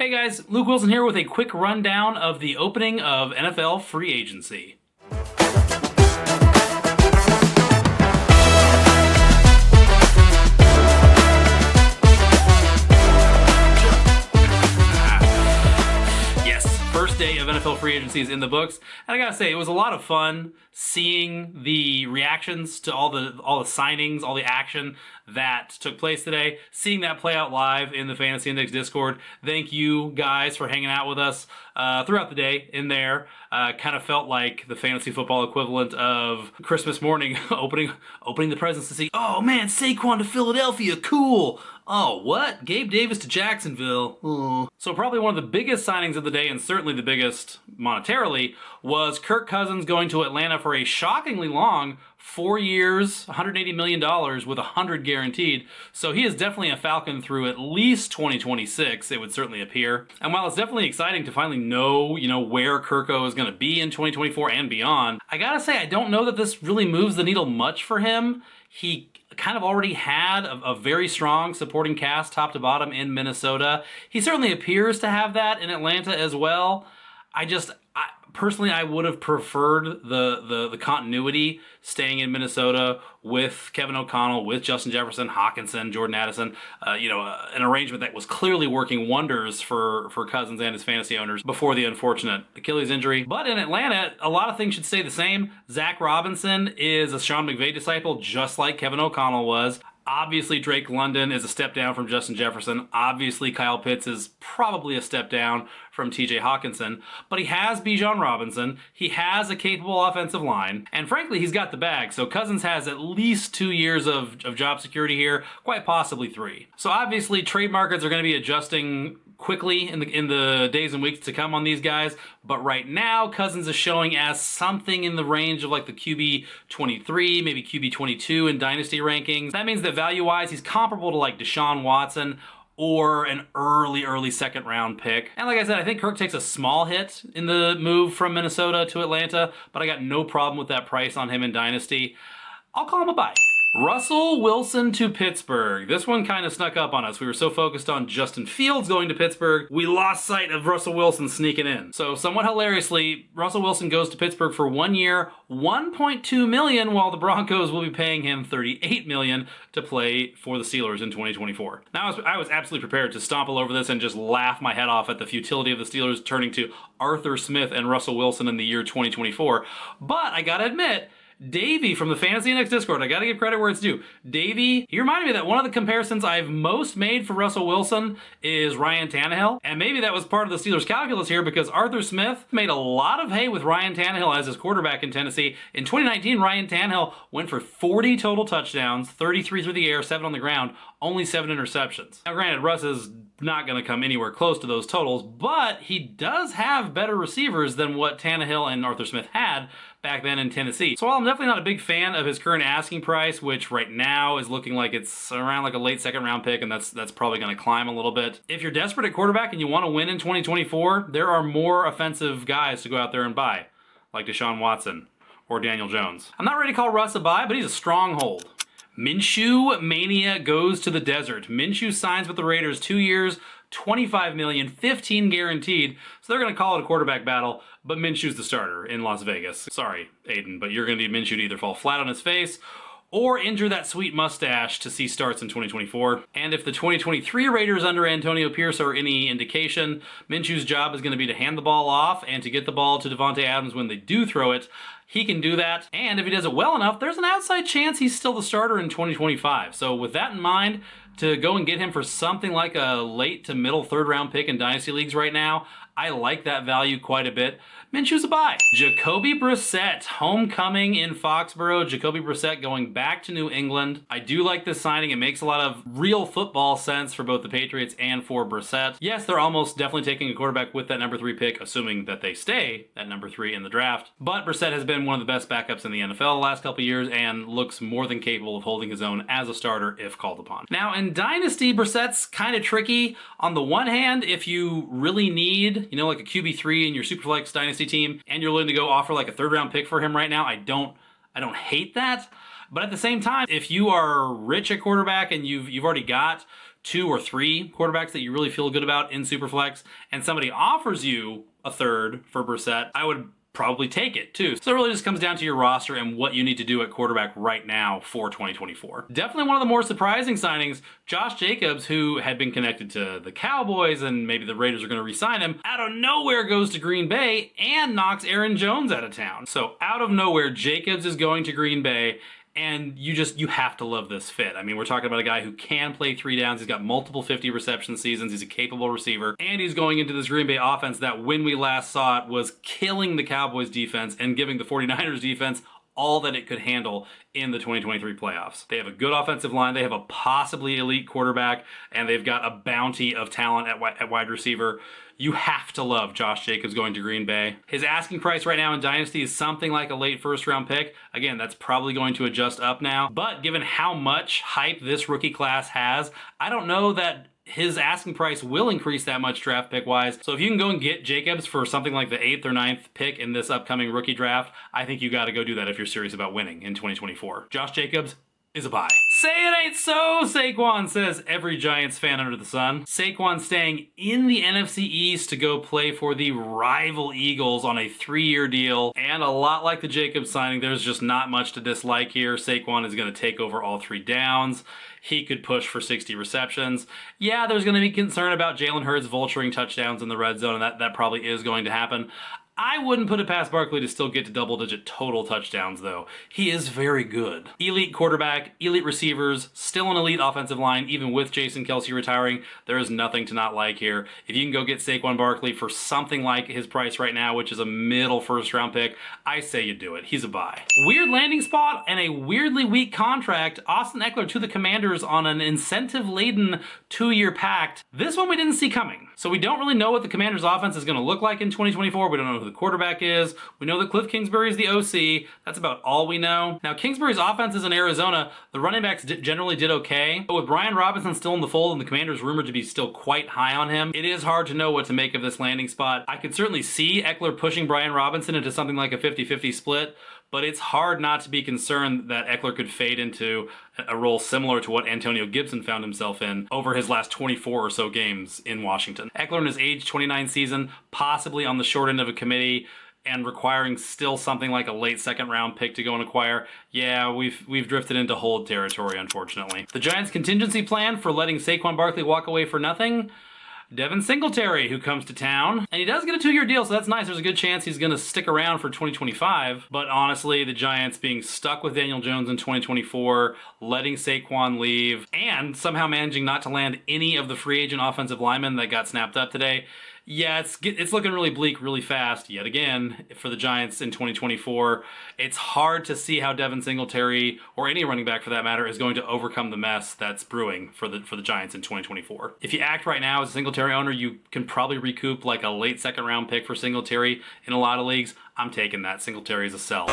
Hey guys, Luke Wilson here with a quick rundown of the opening of NFL free agency. First day of NFL free agency is in the books, and I gotta say, it was a lot of fun seeing the reactions to all the signings, all the action that took place today, seeing that play out live in the Fantasy Index Discord. Thank you guys for hanging out with us throughout the day in there. Kind of felt like the fantasy football equivalent of Christmas morning opening the presents to see, oh man, Saquon to Philadelphia, cool. Oh, what? Gabe Davis to Jacksonville. Oh. So probably one of the biggest signings of the day, and certainly the biggest monetarily, was Kirk Cousins going to Atlanta for a shockingly long 4 years, $180 million with $100 guaranteed. So he is definitely a Falcon through at least 2026, it would certainly appear. And while it's definitely exciting to finally know, where Kirko is going to be in 2024 and beyond, I gotta say, I don't know that this really moves the needle much for him. He kind of already had a very strong supporting cast top to bottom in Minnesota. He certainly appears to have that in Atlanta as well. Personally, I would have preferred the continuity staying in Minnesota with Kevin O'Connell, with Justin Jefferson, Hawkinson, Jordan Addison, an arrangement that was clearly working wonders for Cousins and his fantasy owners before the unfortunate Achilles injury. But in Atlanta, a lot of things should stay the same. Zach Robinson is a Sean McVay disciple, just like Kevin O'Connell was. Obviously, Drake London is a step down from Justin Jefferson. Obviously, Kyle Pitts is probably a step down from TJ Hawkinson. But he has Bijan Robinson. He has a capable offensive line. And frankly, he's got the bag. So Cousins has at least 2 years of job security here, quite possibly 3. So obviously, trade markets are going to be adjusting quickly in the days and weeks to come on these guys, but right now Cousins is showing as something in the range of like the QB 23, maybe QB 22 in dynasty rankings. That means that value-wise he's comparable to like Deshaun Watson or an early second round pick. And like I said, I think Kirk takes a small hit in the move from Minnesota to Atlanta, but I got no problem with that price on him in dynasty. I'll call him a buy. Russell Wilson to Pittsburgh. This one kind of snuck up on us. We were so focused on Justin Fields going to Pittsburgh, we lost sight of Russell Wilson sneaking in. So somewhat hilariously, Russell Wilson goes to Pittsburgh for 1 year, $1.2 million, while the Broncos will be paying him $38 million to play for the Steelers in 2024. Now, I was absolutely prepared to stomp all over this and just laugh my head off at the futility of the Steelers turning to Arthur Smith and Russell Wilson in the year 2024. But I gotta admit, Davey from the Fantasy Index Discord, I gotta give credit where it's due. Davey, he reminded me that one of the comparisons I've most made for Russell Wilson is Ryan Tannehill. And maybe that was part of the Steelers' calculus here because Arthur Smith made a lot of hay with Ryan Tannehill as his quarterback in Tennessee. In 2019, Ryan Tannehill went for 40 total touchdowns, 33 through the air, 7 on the ground, only 7 interceptions. Now granted, Russ is not going to come anywhere close to those totals, but he does have better receivers than what Tannehill and Arthur Smith had back then in Tennessee. So while I'm definitely not a big fan of his current asking price, which right now is looking like it's around like a late second round pick, and that's probably going to climb a little bit. If you're desperate at quarterback and you want to win in 2024, there are more offensive guys to go out there and buy, like Deshaun Watson or Daniel Jones. I'm not ready to call Russ a buy, but he's a stronghold. Minshew mania goes to the desert. Minshew signs with the Raiders 2 years, $25 million, 15 guaranteed. So they're going to call it a quarterback battle, but Minshew's the starter in Las Vegas. Sorry, Aiden, but you're going to need Minshew to either fall flat on his face or injure that sweet mustache to see starts in 2024. And if the 2023 Raiders under Antonio Pierce are any indication, Minshew's job is going to be to hand the ball off and to get the ball to Devontae Adams when they do throw it. He can do that, and if he does it well enough, there's an outside chance he's still the starter in 2025. So with that in mind, to go and get him for something like a late to middle third round pick in Dynasty Leagues right now, I like that value quite a bit. Minshew's a buy. Jacoby Brissett, homecoming in Foxborough. Jacoby Brissett going back to New England. I do like this signing. It makes a lot of real football sense for both the Patriots and for Brissett. Yes, they're almost definitely taking a quarterback with that number 3 pick, assuming that they stay at number 3 in the draft. But Brissett has been one of the best backups in the NFL the last couple years and looks more than capable of holding his own as a starter if called upon. Now, in Dynasty, Brissett's kind of tricky. On the one hand, if you really need, like a QB3 in your Superflex Dynasty team, and you're willing to go offer like a third round pick for him right now, I don't hate that. But at the same time, if you are rich at quarterback and you've already got 2 or 3 quarterbacks that you really feel good about in Superflex, and somebody offers you a third for Brissett, I would probably take it too. So it really just comes down to your roster and what you need to do at quarterback right now for 2024. Definitely one of the more surprising signings, Josh Jacobs, who had been connected to the Cowboys and maybe the Raiders are going to re-sign him, out of nowhere goes to Green Bay and knocks Aaron Jones out of town. So out of nowhere, Jacobs is going to Green Bay. And you have to love this fit. I mean, we're talking about a guy who can play 3 downs. He's got multiple 50 reception seasons. He's a capable receiver. And he's going into this Green Bay offense that, when we last saw it, was killing the Cowboys defense and giving the 49ers defense all that it could handle in the 2023 playoffs. They have a good offensive line. They have a possibly elite quarterback. And they've got a bounty of talent at wide receiver. You have to love Josh Jacobs going to Green Bay. His asking price right now in Dynasty is something like a late first-round pick. Again, that's probably going to adjust up now. But given how much hype this rookie class has, I don't know that his asking price will increase that much draft pick-wise. So if you can go and get Jacobs for something like the 8th or 9th pick in this upcoming rookie draft, I think you got to go do that if you're serious about winning in 2024. Josh Jacobs is a buy. Say it ain't so, Saquon, says every Giants fan under the sun. Saquon staying in the NFC East to go play for the rival Eagles on a 3-year deal. And a lot like the Jacobs signing, there's just not much to dislike here. Saquon is going to take over all 3 downs. He could push for 60 receptions. Yeah, there's going to be concern about Jalen Hurts vulturing touchdowns in the red zone, and that probably is going to happen. I wouldn't put it past Barkley to still get to double-digit total touchdowns, though. He is very good. Elite quarterback, elite receivers, still an elite offensive line, even with Jason Kelce retiring. There is nothing to not like here. If you can go get Saquon Barkley for something like his price right now, which is a middle first-round pick, I say you do it. He's a buy. Weird landing spot and a weirdly weak contract. Austin Ekeler to the Commanders on an incentive-laden 2-year pact. This one we didn't see coming. So we don't really know what the Commanders' offense is going to look like in 2024. We don't know who the quarterback is. We know that Cliff Kingsbury is the OC. That's about all we know. Now, Kingsbury's offense is in Arizona. The running backs generally did okay. But with Brian Robinson still in the fold and the Commanders rumored to be still quite high on him, it is hard to know what to make of this landing spot. I could certainly see Ekeler pushing Brian Robinson into something like a 50-50 split, but it's hard not to be concerned that Ekeler could fade into a role similar to what Antonio Gibson found himself in over his last 24 or so games in Washington. Ekeler in his age 29 season, possibly on the short end of a committee, and requiring still something like a late 2nd round pick to go and acquire. Yeah, we've drifted into hold territory, unfortunately. The Giants' contingency plan for letting Saquon Barkley walk away for nothing? Devin Singletary, who comes to town. And he does get a 2-year deal, so that's nice. There's a good chance he's going to stick around for 2025. But honestly, the Giants being stuck with Daniel Jones in 2024, letting Saquon leave, and somehow managing not to land any of the free agent offensive linemen that got snapped up today, yeah, it's looking really bleak really fast yet again for the Giants in 2024. It's hard to see how Devin Singletary, or any running back for that matter, is going to overcome the mess that's brewing for the Giants in 2024. If you act right now as a Singletary owner, you can probably recoup like a late 2nd round pick for Singletary in a lot of leagues. I'm taking that. Singletary is a sell.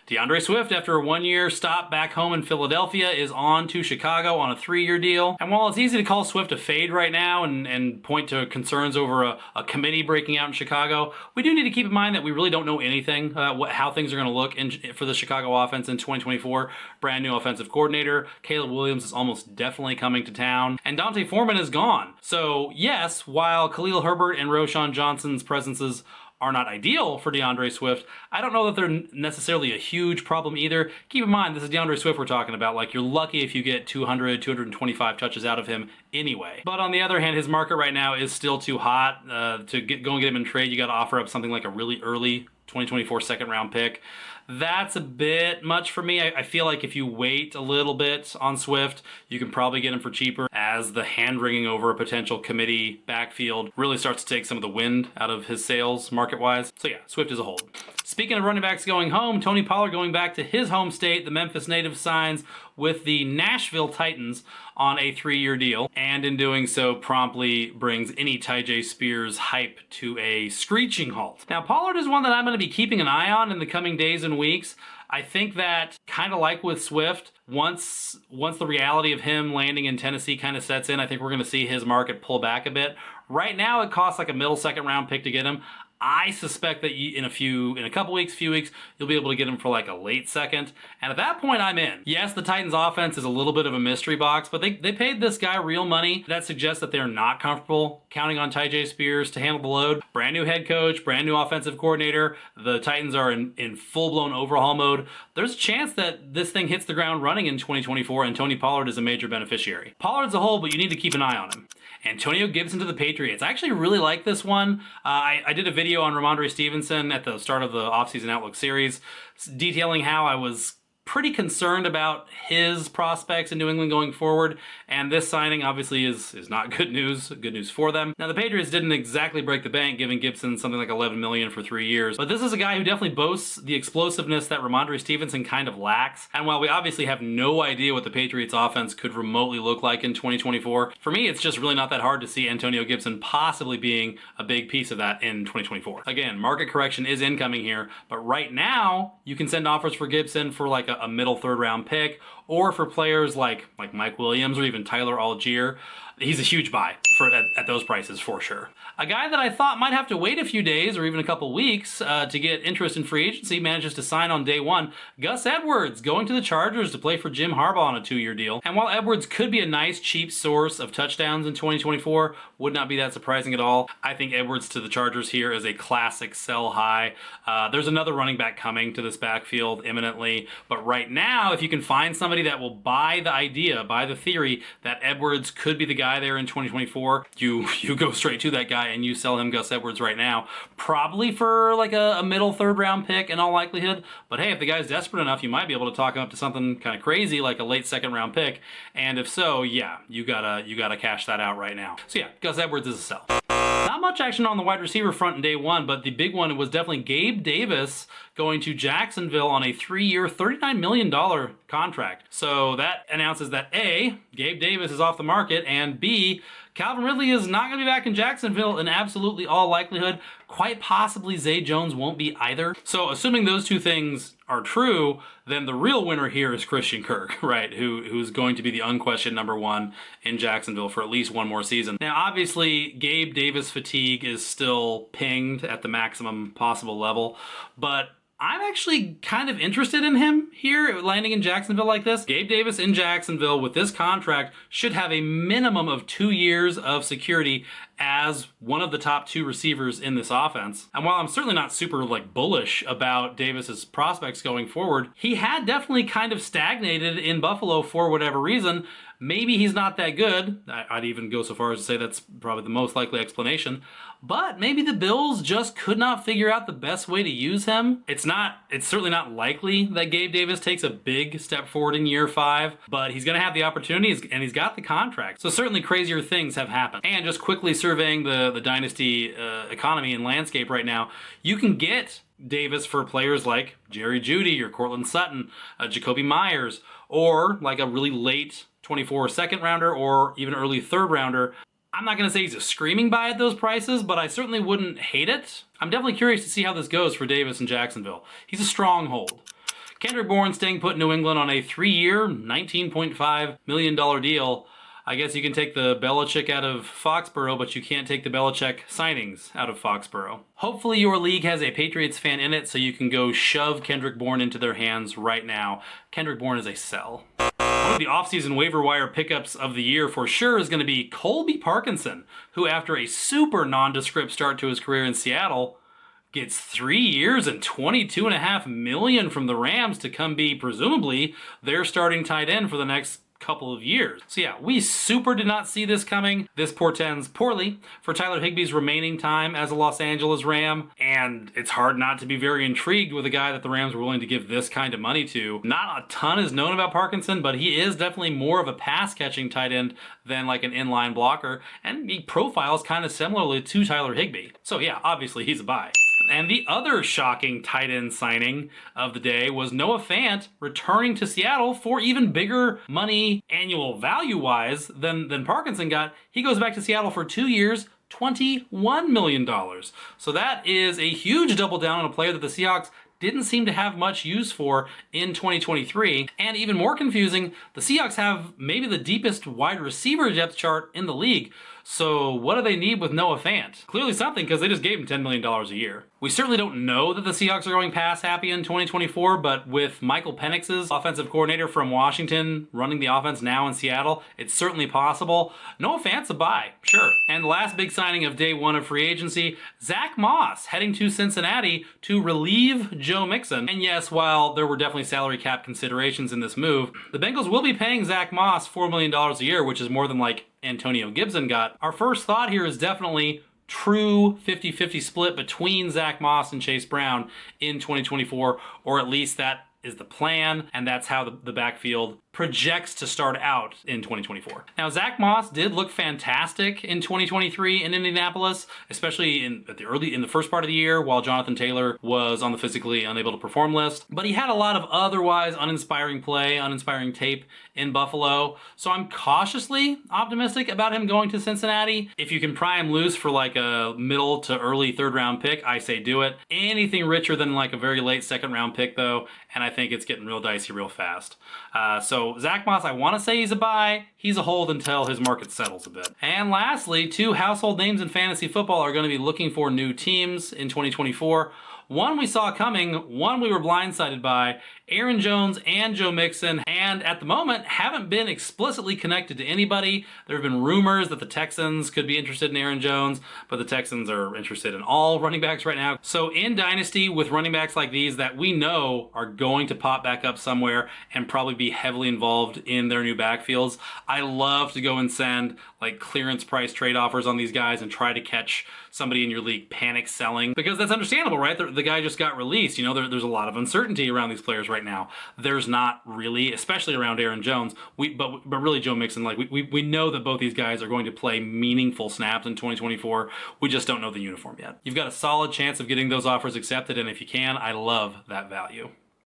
DeAndre Swift, after a 1-year stop back home in Philadelphia, is on to Chicago on a 3-year deal. And while it's easy to call Swift a fade right now and point to concerns over a committee breaking out in Chicago, we do need to keep in mind that we really don't know anything how things are going to look for the Chicago offense in 2024. Brand new offensive coordinator. Caleb Williams is almost definitely coming to town. And Dante Foreman is gone. So yes, while Khalil Herbert and Roschon Johnson's presences are not ideal for DeAndre Swift, I don't know that they're necessarily a huge problem either. Keep in mind, this is DeAndre Swift we're talking about. Like, you're lucky if you get 200, 225 touches out of him anyway. But on the other hand, his market right now is still too hot. To go and get him in trade, you got to offer up something like a really early 2024 2nd round pick. That's a bit much for me. I feel like if you wait a little bit on Swift, you can probably get him for cheaper as the hand-wringing over a potential committee backfield really starts to take some of the wind out of his sails market-wise. So yeah, Swift is a hold. Speaking of running backs going home, Tony Pollard going back to his home state. The Memphis native signs with the Nashville Titans on a 3-year deal, and in doing so promptly brings any Tyjae Spears hype to a screeching halt. Now, Pollard is one that I'm going to be keeping an eye on in the coming days and weeks. I think that, kind of like with Swift, once the reality of him landing in Tennessee kind of sets in, I think we're going to see his market pull back a bit. Right now, it costs like a middle second round pick to get him. I suspect that in a few weeks, you'll be able to get him for like a late second. And at that point, I'm in. Yes, the Titans offense is a little bit of a mystery box, but they paid this guy real money. That suggests that they're not comfortable counting on Tyjae Spears to handle the load. Brand new head coach, brand new offensive coordinator. The Titans are in full-blown overhaul mode. There's a chance that this thing hits the ground running in 2024, and Tony Pollard is a major beneficiary. Pollard's a hole, but you need to keep an eye on him. Antonio Gibson to the Patriots. I actually really like this one. I did a video on Ramondre Stevenson at the start of the offseason Outlook series detailing how I was pretty concerned about his prospects in New England going forward, and this signing obviously is not good news for them. Now, the Patriots didn't exactly break the bank, giving Gibson something like $11 million for 3 years, but this is a guy who definitely boasts the explosiveness that Ramondre Stevenson kind of lacks, and while we obviously have no idea what the Patriots offense could remotely look like in 2024, for me, it's just really not that hard to see Antonio Gibson possibly being a big piece of that in 2024. Again, market correction is incoming here, but right now, you can send offers for Gibson for like a middle third round pick, or for players like Mike Williams or even Tyler Algier. He's a huge buy at those prices for sure. A guy that I thought might have to wait a few days or even a couple weeks to get interest in free agency manages to sign on day one. Gus Edwards going to the Chargers to play for Jim Harbaugh on a 2-year deal. And while Edwards could be a nice cheap source of touchdowns in 2024, would not be that surprising at all. I think Edwards to the Chargers here is a classic sell high. There's another running back coming to this backfield imminently, but right now, if you can find somebody that will buy the idea, buy the theory that Edwards could be the guy there in 2024, you go straight to that guy and you sell him Gus Edwards right now, probably for like a middle third round pick in all likelihood. But hey, if the guy's desperate enough, you might be able to talk him up to something kind of crazy like a late second round pick. And if so, yeah, you gotta cash that out right now. So yeah, Gus Edwards is a sell. Not much action on the wide receiver front in day one, but the big one was definitely Gabe Davis going to Jacksonville on a 3-year, $39 million contract. So that announces that A, Gabe Davis is off the market, and B, Calvin Ridley is not going to be back in Jacksonville in absolutely all likelihood. Quite possibly Zay Jones won't be either. So assuming those two things are true, then the real winner here is Christian Kirk, right? Who's going to be the unquestioned number one in Jacksonville for at least one more season. Now, obviously, Gabe Davis fatigue is still pinged at the maximum possible level, but I'm actually kind of interested in him here, landing in Jacksonville like this. Gabe Davis in Jacksonville with this contract should have a minimum of 2 years of security as one of the top 2 receivers in this offense. And while I'm certainly not super bullish about Davis's prospects going forward, he had definitely kind of stagnated in Buffalo for whatever reason. Maybe he's not that good. I'd even go so far as to say that's probably the most likely explanation. But maybe the Bills just could not figure out the best way to use him. It's certainly not likely that Gabe Davis takes a big step forward in year 5, but he's going to have the opportunities and he's got the contract. So certainly crazier things have happened. And just quickly surveying the dynasty economy and landscape right now, you can get Davis for players like Jerry Jeudy or Cortland Sutton, Jacoby Myers, or like a really late 24 second rounder or even early third rounder. I'm not going to say he's a screaming buy at those prices, but I certainly wouldn't hate it. I'm definitely curious to see how this goes for Davis in Jacksonville. He's a stronghold. Kendrick Bourne staying put in New England on a 3-year, $19.5 million deal. I guess you can take the Belichick out of Foxborough, but you can't take the Belichick signings out of Foxborough. Hopefully your league has a Patriots fan in it so you can go shove Kendrick Bourne into their hands right now. Kendrick Bourne is a sell. One of the offseason waiver wire pickups of the year for sure is going to be Colby Parkinson, who after a super nondescript start to his career in Seattle, gets 3 years and $22.5 million from the Rams to come be presumably their starting tight end for the next couple of years. So yeah, we super did not see this coming. This portends poorly for Tyler Higbee's remaining time as a Los Angeles Ram, and it's hard not to be very intrigued with a guy that the Rams were willing to give this kind of money to. Not a ton is known about Parkinson, but he is definitely more of a pass-catching tight end than like an inline blocker, and he profiles kind of similarly to Tyler Higbee. So yeah, obviously he's a buy. And the other shocking tight end signing of the day was Noah Fant returning to Seattle for even bigger money annual value-wise than Parkinson got. He goes back to Seattle for 2 years, $21 million. So that is a huge double down on a player that the Seahawks didn't seem to have much use for in 2023. And even more confusing, the Seahawks have maybe the deepest wide receiver depth chart in the league. So what do they need with Noah Fant? Clearly something, because they just gave him $10 million a year. We certainly don't know that the Seahawks are going pass happy in 2024, but with Michael Penix's offensive coordinator from Washington running the offense now in Seattle, it's certainly possible. Noah Fant's a buy, sure. And the last big signing of day one of free agency, Zack Moss heading to Cincinnati to relieve Joe Mixon. And yes, while there were definitely salary cap considerations in this move, the Bengals will be paying Zack Moss $4 million a year, which is more than like Antonio Gibson got. Our first thought here is definitely true 50-50 split between Zack Moss and Chase Brown in 2024, or at least that is the plan, and that's how the backfield projects to start out in 2024. Now, Zack Moss did look fantastic in 2023 in Indianapolis, especially in the first part of the year while Jonathan Taylor was on the physically unable to perform list. But he had a lot of otherwise uninspiring play, uninspiring tape in Buffalo. So I'm cautiously optimistic about him going to Cincinnati. If you can pry him loose for like a middle to early third round pick, I say do it. Anything richer than like a very late second round pick though, and I think it's getting real dicey real fast. So Zack Moss, I want to say he's a buy. He's a hold until his market settles a bit. And lastly, two household names in fantasy football are going to be looking for new teams in 2024. One we saw coming, one we were blindsided by. Aaron Jones and Joe Mixon, and at the moment haven't been explicitly connected to anybody. There have been rumors that the Texans could be interested in Aaron Jones, but the Texans are interested in all running backs right now. So in Dynasty, with running backs like these that we know are going to pop back up somewhere and probably be heavily involved in their new backfields, I love to go and send like clearance price trade offers on these guys and try to catch somebody in your league panic selling, because that's understandable, right? The guy just got released. You know, there's a lot of uncertainty around these players right now. There's not really, especially around Aaron Jones, but really Joe Mixon. Like we know that both these guys are going to play meaningful snaps in 2024. We just don't know the uniform yet. You've got a solid chance of getting those offers accepted, and if you can, I love that value.